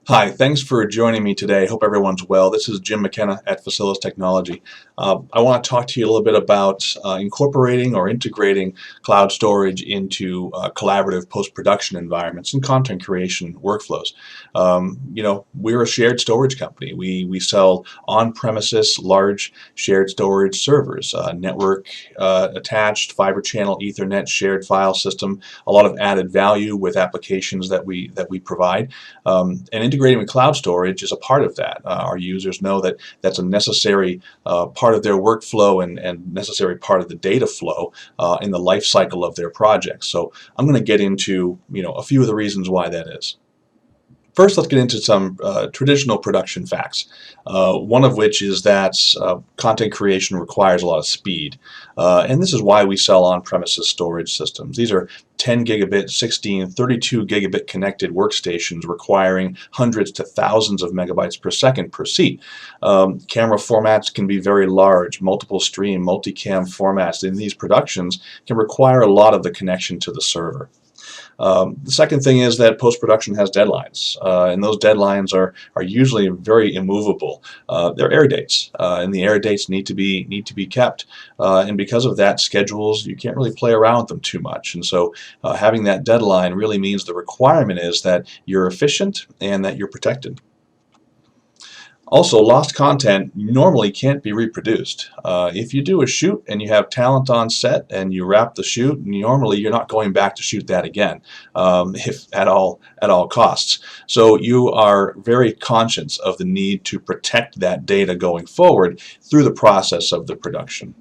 Hi, thanks for joining me today. Hope everyone's well. This is Jim McKenna at Facilis Technology. I want to talk to you a little bit about incorporating or integrating cloud storage into collaborative post-production environments and content creation workflows. We're a shared storage company. We sell on-premises large shared storage servers, network attached, fiber channel, Ethernet, shared file system, a lot of added value with applications that we provide. And integrating with cloud storage is a part of that. Our users know that that's a necessary part of their workflow and necessary part of the data flow in the life cycle of their projects. So I'm going to get into a few of the reasons why that is. First, let's get into some traditional production facts. One of which is that content creation requires a lot of speed. And this is why we sell on-premises storage systems. These are 10 gigabit, 16, 32 gigabit connected workstations requiring hundreds to thousands of megabytes per second per seat. Camera formats can be very large, multiple stream, multicam formats in these productions can require a lot of the connection to the server. The second thing is that post-production has deadlines, and those deadlines are usually very immovable. They're air dates, and the air dates need to be kept. And because of that, schedules you can't really play around with them too much. And so, having that deadline really means the requirement is that you're efficient and that you're protected. Also, lost content normally can't be reproduced. If you do a shoot and you have talent on set and you wrap the shoot, normally you're not going back to shoot that again, if at all costs. So you are very conscious of the need to protect that data going forward through the process of the production.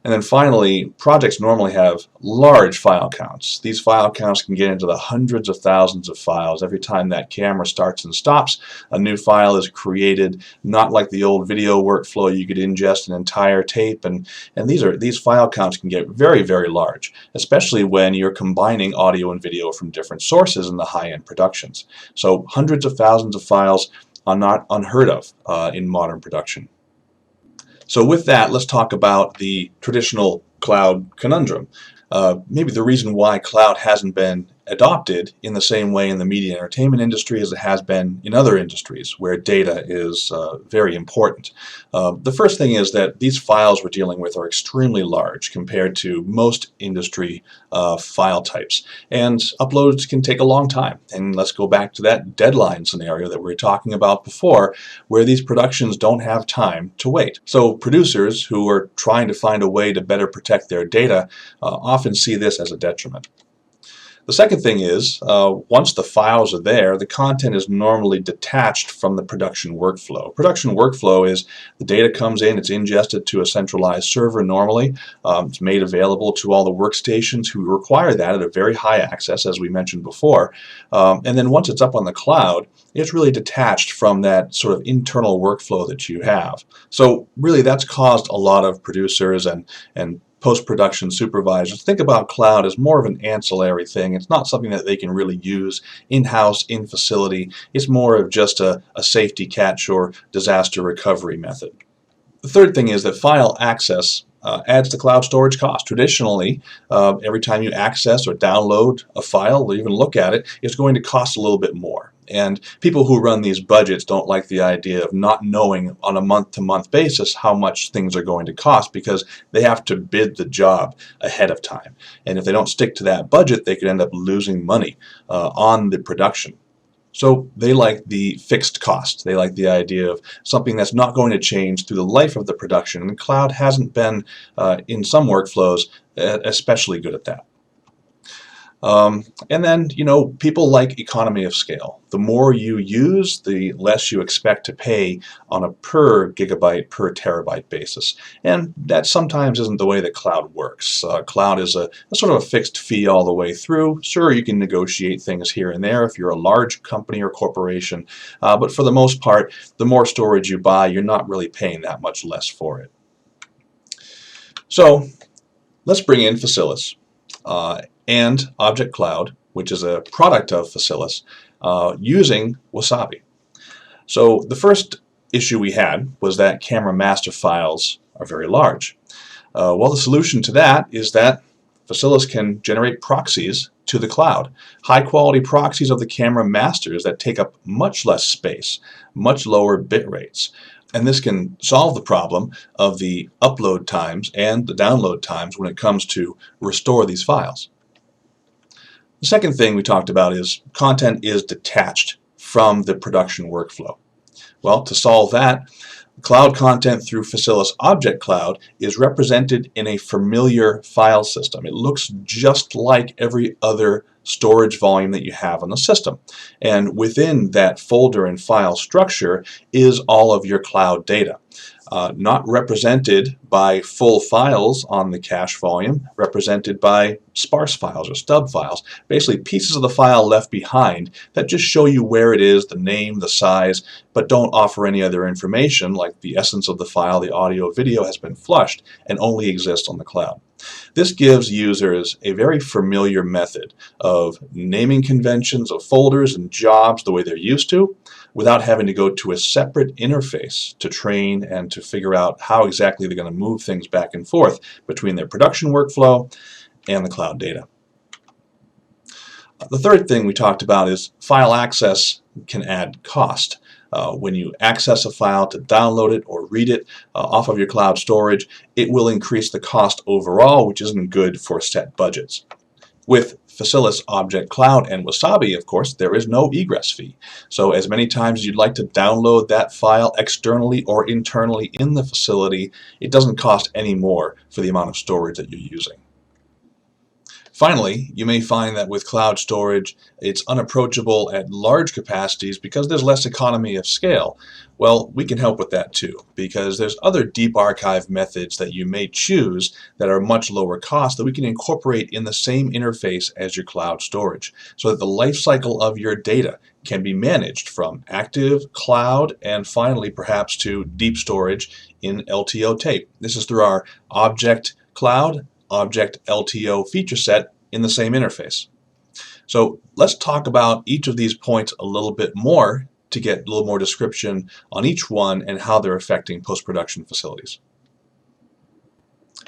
And then finally, projects normally have large file counts. These file counts can get into the hundreds of thousands of files. Every time that camera starts and stops, a new file is created, not like the old video workflow. You could ingest an entire tape, and these file counts can get very, very large, especially when you're combining audio and video from different sources in the high-end productions. So hundreds of thousands of files are not unheard of in modern production. So with that, let's talk about the traditional cloud conundrum. Maybe the reason why cloud hasn't been adopted in the same way in the media and entertainment industry as it has been in other industries where data is very important. The first thing is that these files we're dealing with are extremely large compared to most industry file types, and uploads can take a long time. And let's go back to that deadline scenario that we were talking about before, where these productions don't have time to wait. So producers who are trying to find a way to better protect their data often see this as a detriment. The second thing is, once the files are there, the content is normally detached from the production workflow. Production workflow is the data comes in, it's ingested to a centralized server normally, it's made available to all the workstations who require that at a very high access, as we mentioned before, and then once it's up on the cloud, it's really detached from that sort of internal workflow that you have. So really that's caused a lot of producers and post-production supervisors think about cloud as more of an ancillary thing. It's not something that they can really use in-house, in facility. It's more of just a safety catch or disaster recovery method. The third thing is that file access adds to cloud storage cost. Traditionally, every time you access or download a file or even look at it, it's going to cost a little bit more. And people who run these budgets don't like the idea of not knowing on a month-to-month basis how much things are going to cost, because they have to bid the job ahead of time. And if they don't stick to that budget, they could end up losing money on the production. So they like the fixed cost. They like the idea of something that's not going to change through the life of the production. And cloud hasn't been, in some workflows, especially good at that. And then, people like economy of scale. The more you use, the less you expect to pay on a per gigabyte, per terabyte basis. And that sometimes isn't the way that cloud works. Cloud is a sort of a fixed fee all the way through. Sure, you can negotiate things here and there if you're a large company or corporation, but for the most part, the more storage you buy, you're not really paying that much less for it. So let's bring in Facilis. And Object Cloud, which is a product of Facilis, using Wasabi. So the first issue we had was that camera master files are very large. Well, the solution to that is that Facilis can generate proxies to the cloud. High quality proxies of the camera masters that take up much less space, much lower bit rates. And this can solve the problem of the upload times and the download times when it comes to restore these files. The second thing we talked about is content is detached from the production workflow. Well, to solve that, cloud content through Facilis Object Cloud is represented in a familiar file system. It looks just like every other storage volume that you have on the system. And within that folder and file structure is all of your cloud data. Not represented by full files on the cache volume, represented by sparse files or stub files, basically pieces of the file left behind that just show you where it is, the name, the size, but don't offer any other information like the essence of the file, the audio, video has been flushed and only exists on the cloud. This gives users a very familiar method of naming conventions of folders and jobs the way they're used to, without having to go to a separate interface to train and to figure out how exactly they're going to move things back and forth between their production workflow and the cloud data. The third thing we talked about is file access can add cost. When you access a file to download it or read it off of your cloud storage, it will increase the cost overall, which isn't good for set budgets. With Facilis Object Cloud and Wasabi, of course, there is no egress fee. So as many times as you'd like to download that file externally or internally in the facility, it doesn't cost any more for the amount of storage that you're using. Finally, you may find that with cloud storage, it's unapproachable at large capacities because there's less economy of scale. Well, we can help with that too, because there's other deep archive methods that you may choose that are much lower cost that we can incorporate in the same interface as your cloud storage, so that the life cycle of your data can be managed from active, cloud, and finally perhaps to deep storage in LTO tape. This is through our Object Cloud, Object LTO feature set in the same interface. So let's talk about each of these points a little bit more to get a little more description on each one and how they're affecting post-production facilities.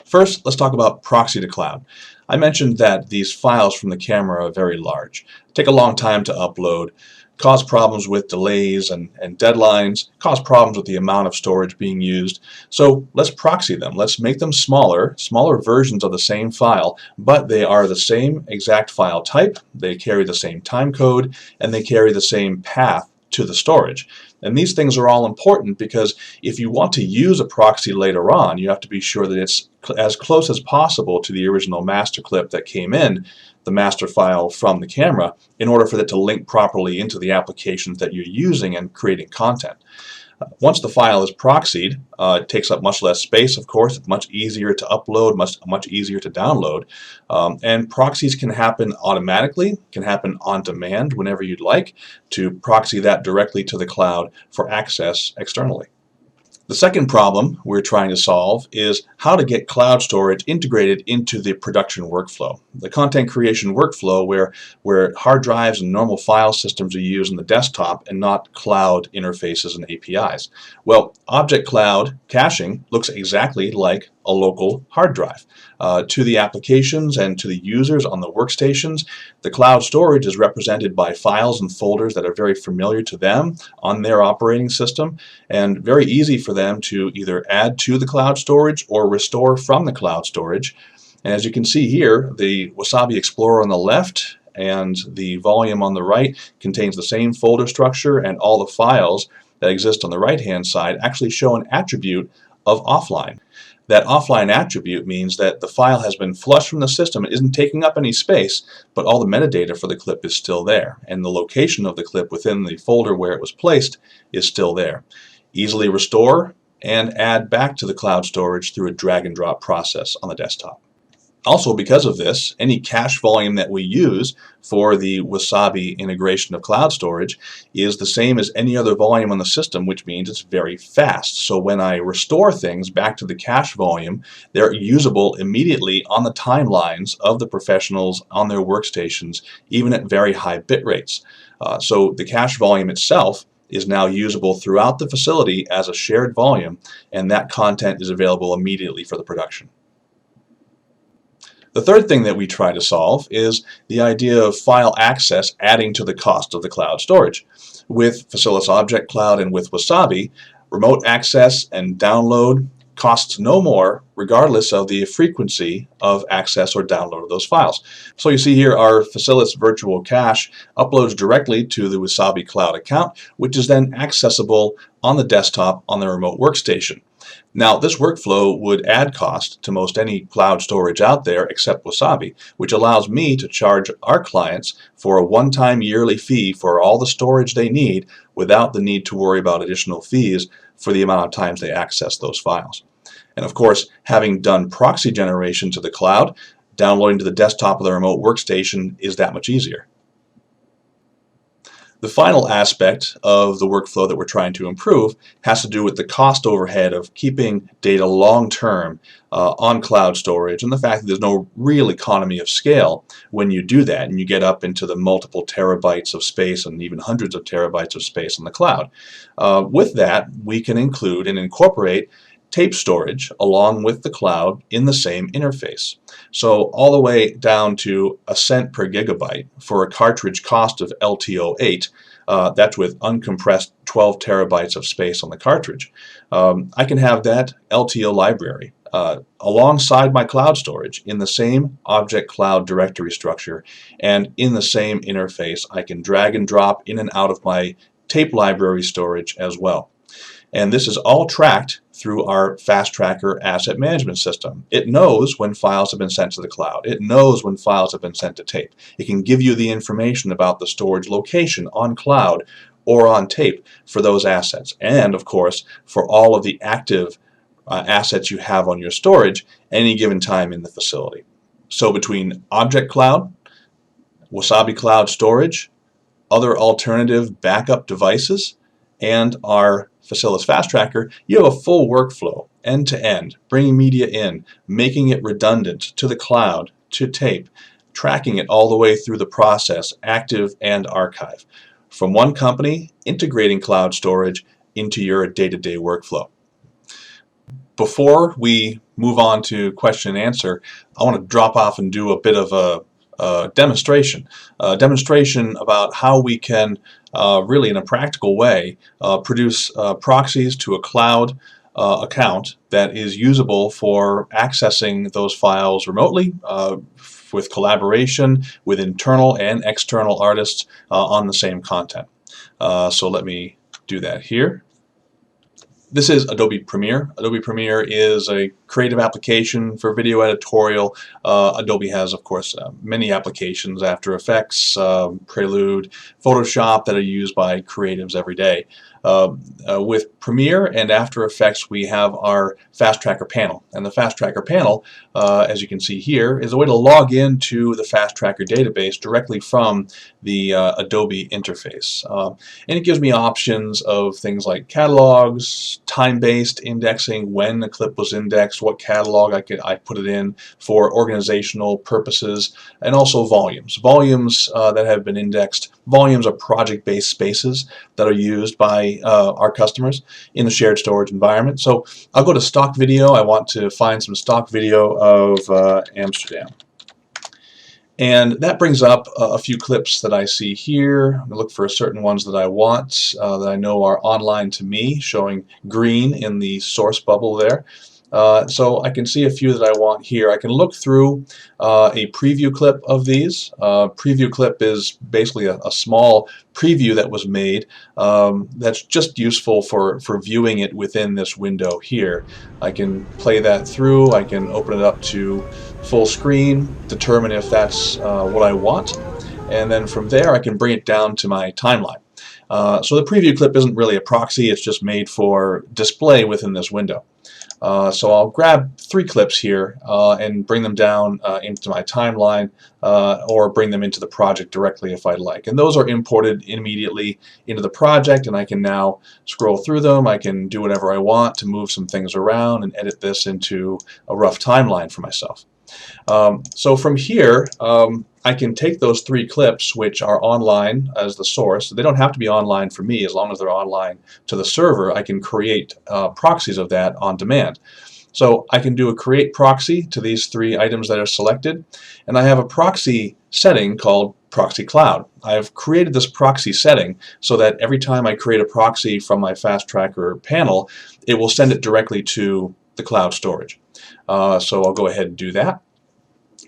First, let's talk about proxy to cloud. I mentioned that these files from the camera are very large, take a long time to upload, cause problems with delays and deadlines, cause problems with the amount of storage being used. So let's proxy them. Let's make them smaller versions of the same file, but they are the same exact file type, they carry the same time code, and they carry the same path to the storage. And these things are all important because if you want to use a proxy later on, you have to be sure that it's as close as possible to the original master clip that came in, the master file from the camera, in order for that to link properly into the applications that you're using and creating content. Once the file is proxied, it takes up much less space, of course. It's much easier to upload, much easier to download. And proxies can happen automatically, can happen on demand whenever you'd like to proxy that directly to the cloud for access externally. The second problem we're trying to solve is how to get cloud storage integrated into the production workflow. The content creation workflow where hard drives and normal file systems are used on the desktop and not cloud interfaces and APIs. Well, Object Cloud caching looks exactly like a local hard drive. To the applications and to the users on the workstations, the cloud storage is represented by files and folders that are very familiar to them on their operating system and very easy for them to either add to the cloud storage or restore from the cloud storage. And as you can see here, the Wasabi Explorer on the left and the volume on the right contains the same folder structure, and all the files that exist on the right-hand side actually show an attribute of offline. That offline attribute means that the file has been flushed from the system, it isn't taking up any space, but all the metadata for the clip is still there, and the location of the clip within the folder where it was placed is still there. Easily restore and add back to the cloud storage through a drag and drop process on the desktop. Also, because of this, any cache volume that we use for the Wasabi integration of cloud storage is the same as any other volume on the system, which means it's very fast. So when I restore things back to the cache volume, they're usable immediately on the timelines of the professionals on their workstations, even at very high bit rates. So the cache volume itself is now usable throughout the facility as a shared volume, and that content is available immediately for the production. The third thing that we try to solve is the idea of file access adding to the cost of the cloud storage. With Facilis Object Cloud and with Wasabi, remote access and download costs no more regardless of the frequency of access or download of those files. So you see here our Facilis virtual cache uploads directly to the Wasabi Cloud account, which is then accessible on the desktop on the remote workstation. Now, this workflow would add cost to most any cloud storage out there except Wasabi, which allows me to charge our clients for a one-time yearly fee for all the storage they need without the need to worry about additional fees for the amount of times they access those files. And of course, having done proxy generation to the cloud, downloading to the desktop of the remote workstation is that much easier. The final aspect of the workflow that we're trying to improve has to do with the cost overhead of keeping data long-term on cloud storage, and the fact that there's no real economy of scale when you do that and you get up into the multiple terabytes of space and even hundreds of terabytes of space on the cloud. With that, we can include and incorporate tape storage along with the cloud in the same interface. So all the way down to a cent per gigabyte for a cartridge cost of LTO8, that's with uncompressed 12 terabytes of space on the cartridge. I can have that LTO library alongside my cloud storage in the same object cloud directory structure, and in the same interface I can drag and drop in and out of my tape library storage as well. And this is all tracked through our Fast Tracker asset management system. It knows when files have been sent to the cloud. It knows when files have been sent to tape. It can give you the information about the storage location on cloud or on tape for those assets. And of course, for all of the active assets you have on your storage any given time in the facility. So between Object Cloud, Wasabi Cloud Storage, other alternative backup devices, and our Facilis Fast Tracker, you have a full workflow, end-to-end, bringing media in, making it redundant to the cloud, to tape, tracking it all the way through the process, active and archive. From one company, integrating cloud storage into your day-to-day workflow. Before we move on to question and answer, I want to drop off and do a bit of a demonstration about how we can really in a practical way produce proxies to a cloud account that is usable for accessing those files remotely with collaboration with internal and external artists on the same content. So let me do that here. This is Adobe Premiere. Adobe Premiere is a creative application for video editorial. Adobe has, of course, many applications, After Effects, Prelude, Photoshop, that are used by creatives every day. With Premiere and After Effects, we have our Fast Tracker panel. And the Fast Tracker panel, as you can see here, is a way to log into the Fast Tracker database directly from the Adobe interface. And it gives me options of things like catalogs, time-based indexing, when a clip was indexed, what catalog I put it in for organizational purposes, and also volumes. Volumes that have been indexed. Volumes are project-based spaces that are used by our customers in the shared storage environment. So I'll go to stock video. I want to find some stock video of Amsterdam. And that brings up a few clips that I see here. I'm going to look for certain ones that I want, that I know are online to me, showing green in the source bubble there. So I can see a few that I want here. I can look through a preview clip of these. Preview clip is basically a small preview that was made that's just useful for viewing it within this window here. I can play that through. I can open it up to full screen, determine if that's what I want, and then from there I can bring it down to my timeline. So the preview clip isn't really a proxy, it's just made for display within this window. So I'll grab 3 clips here and bring them down into my timeline or bring them into the project directly if I'd like. And those are imported immediately into the project, and I can now scroll through them. I can do whatever I want to move some things around and edit this into a rough timeline for myself. So from here, I can take those 3 clips, which are online as the source. They don't have to be online for me. As long as they're online to the server, I can create proxies of that on demand. So I can do a create proxy to these three items that are selected, and I have a proxy setting called Proxy Cloud. I've created this proxy setting so that every time I create a proxy from my Fast Tracker panel, it will send it directly to the cloud storage. So I'll go ahead and do that.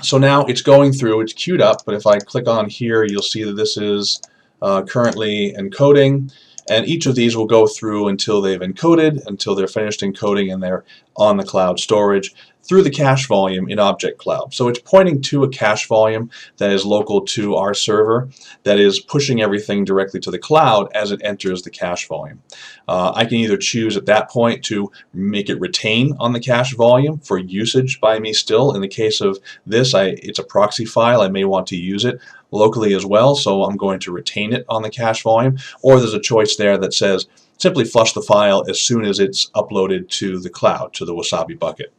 So now it's going through, it's queued up, but if I click on here, you'll see that this is currently encoding, and each of these will go through until they've encoded, until they're finished encoding and they're on the cloud storage through the cache volume in Object Cloud. So it's pointing to a cache volume that is local to our server that is pushing everything directly to the cloud as it enters the cache volume. I can either choose at that point to make it retain on the cache volume for usage by me still. In the case of this, it's a proxy file. I may want to use it locally as well, so I'm going to retain it on the cache volume. Or there's a choice there that says simply flush the file as soon as it's uploaded to the cloud, to the Wasabi bucket.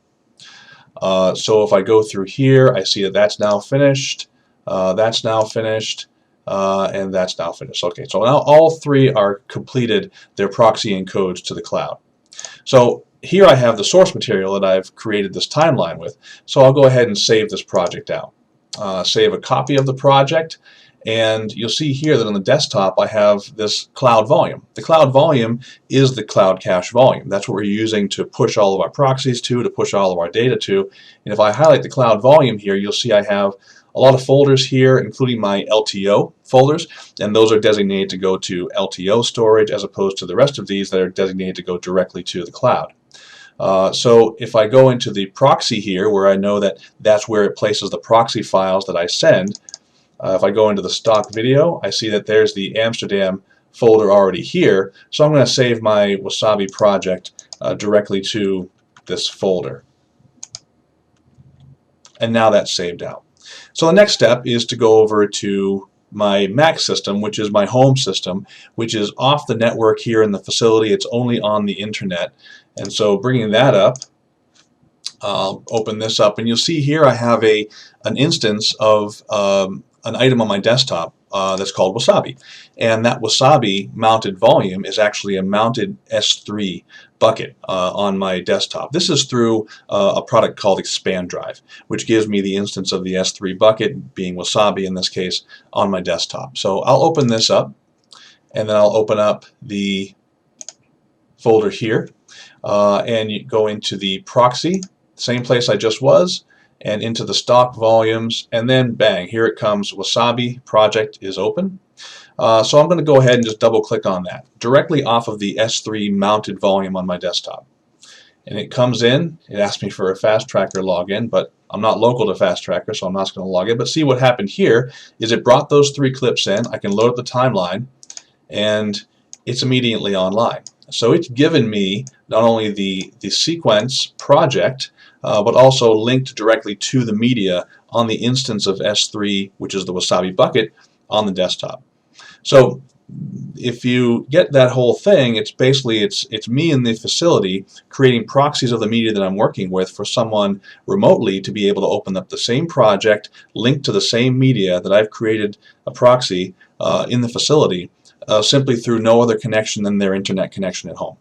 So if I go through here, I see that that's now finished, that's now finished, and that's now finished. Okay, so now all three are completed their proxy encodes to the cloud. So here I have the source material that I've created this timeline with, so I'll go ahead and save this project out. Save a copy of the project, and you'll see here that on the desktop I have this cloud volume. The cloud volume is the cloud cache volume. That's what we're using to push all of our proxies to push all of our data to. And if I highlight the cloud volume here, you'll see I have a lot of folders here, including my LTO folders, and those are designated to go to LTO storage as opposed to the rest of these that are designated to go directly to the cloud. So if I go into the proxy here, where I know that that's where it places the proxy files that I send, if I go into the stock video, I see that there's the Amsterdam folder already here, so I'm going to save my Wasabi project directly to this folder. And now that's saved out. So the next step is to go over to my Mac system, which is my home system, which is off the network here in the facility. It's only on the internet. And so bringing that up, I'll open this up, and you'll see here I have an instance of an item on my desktop that's called Wasabi. And that Wasabi mounted volume is actually a mounted S3 bucket on my desktop. This is through a product called Expand Drive, which gives me the instance of the S3 bucket, being Wasabi in this case, on my desktop. So I'll open this up, and then I'll open up the folder here, and you go into the proxy, same place I just was, and into the stock volumes, and then bang, here it comes. Wasabi project is open. So I'm going to go ahead and just double click on that directly off of the S3 mounted volume on my desktop. And it comes in, it asks me for a Fast Tracker login, but I'm not local to Fast Tracker, so I'm not going to log in. But see what happened here is it brought those three clips in. I can load up the timeline, and it's immediately online. So it's given me not only the sequence project, but also linked directly to the media on the instance of S3, which is the Wasabi bucket, on the desktop. So if you get that whole thing, it's basically it's me in the facility creating proxies of the media that I'm working with for someone remotely to be able to open up the same project, linked to the same media that I've created a proxy in the facility, simply through no other connection than their internet connection at home.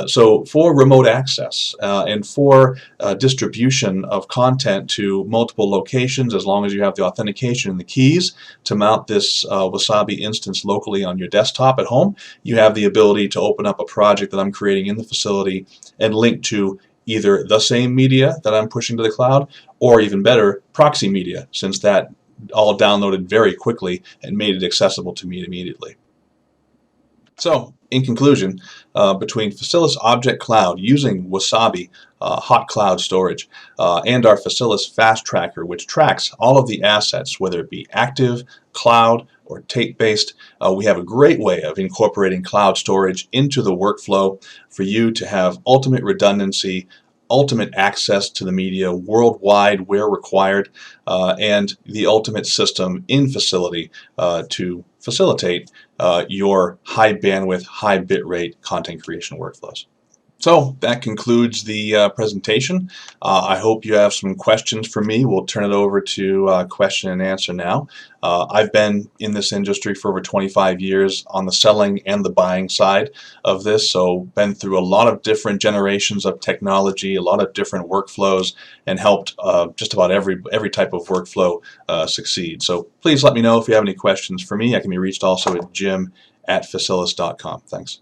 So for remote access and for distribution of content to multiple locations, as long as you have the authentication and the keys to mount this Wasabi instance locally on your desktop at home, you have the ability to open up a project that I'm creating in the facility and link to either the same media that I'm pushing to the cloud, or even better, proxy media, since that all downloaded very quickly and made it accessible to me immediately. So, in conclusion, between Facilis Object Cloud using Wasabi Hot Cloud Storage and our Facilis Fast Tracker, which tracks all of the assets, whether it be active, cloud, or tape-based, we have a great way of incorporating cloud storage into the workflow for you to have ultimate redundancy, ultimate access to the media worldwide where required, and the ultimate system in facility to facilitate your high bandwidth, high bitrate content creation workflows. So that concludes the presentation. I hope you have some questions for me. We'll turn it over to question and answer now. I've been in this industry for over 25 years on the selling and the buying side of this, so been through a lot of different generations of technology, a lot of different workflows, and helped just about every type of workflow succeed. So please let me know if you have any questions for me. I can be reached also at jim@facilis.com. Thanks.